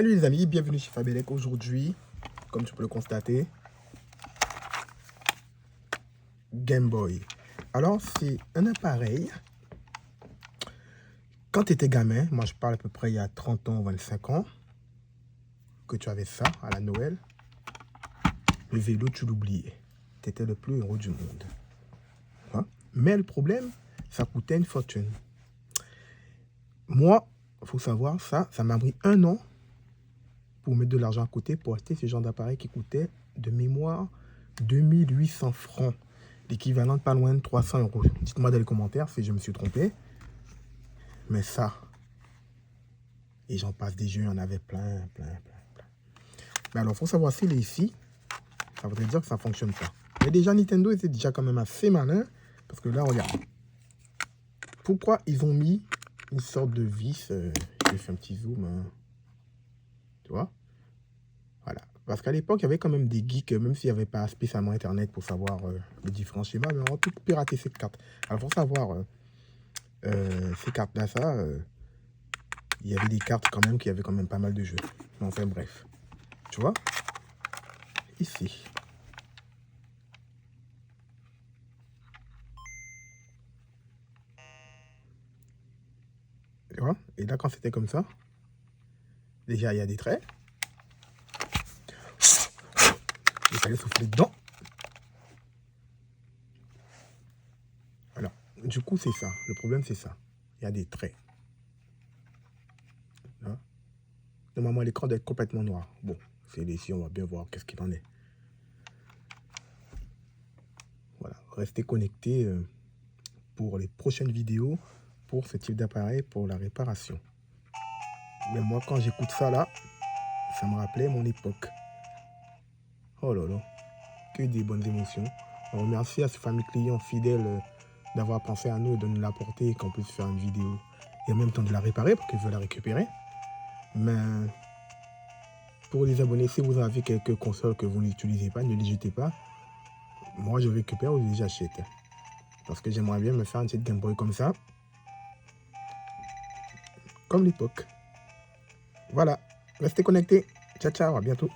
Salut les amis, bienvenue chez Fabelec. Aujourd'hui, comme tu peux le constater, Game Boy. Alors, c'est un appareil. Quand tu étais gamin, moi je parle à peu près il y a 30 ans, 25 ans, que tu avais ça à la Noël, le vélo, tu l'oubliais. Tu étais le plus heureux du monde. Hein? Mais le problème, ça coûtait une fortune. Moi, il faut savoir, ça m'a pris 1 an pour mettre de l'argent à côté pour acheter ce genre d'appareil qui coûtait de mémoire 2800 francs. L'équivalent de pas loin de 300 euros. Dites-moi dans les commentaires si je me suis trompé. Mais ça, et j'en passe des jeux, il y en avait plein. Mais alors, il faut savoir s'il est ici, ça voudrait dire que ça ne fonctionne pas. Mais déjà, Nintendo était déjà quand même assez malin. Parce que là, regarde. Pourquoi ils ont mis une sorte de vis, je vais faire un petit zoom, hein. Tu vois? Voilà. Parce qu'à l'époque, il y avait quand même des geeks, même s'il n'y avait pas spécialement Internet pour savoir les différents schémas, mais on peut pirater cette carte. Alors, pour savoir ces cartes-là, il y avait des cartes quand même qui avaient quand même pas mal de jeux. Enfin, bref. Tu vois? Ici. Tu vois? Et là, quand c'était comme ça, déjà, il y a des traits. Il fallait souffler dedans. Alors, du coup, c'est ça. Le problème, c'est ça. Il y a des traits. Là. Normalement, l'écran doit être complètement noir. Bon, c'est ici, on va bien voir qu'est-ce qu'il en est. Voilà. Restez connectés pour les prochaines vidéos pour ce type d'appareil, pour la réparation. Mais moi, quand j'écoute ça, là, ça me rappelait mon époque. Oh là là. Que des bonnes émotions. On remercie à ces familles clients fidèles d'avoir pensé à nous et de nous l'apporter et qu'on puisse faire une vidéo et en même temps de la réparer parce qu'ils veulent la récupérer. Mais pour les abonnés, si vous avez quelques consoles que vous n'utilisez pas, ne les jetez pas. Moi, je récupère ou j'achète. Parce que j'aimerais bien me faire une petite Game Boy comme ça. Comme l'époque. Voilà. Restez connectés. Ciao, ciao. À bientôt.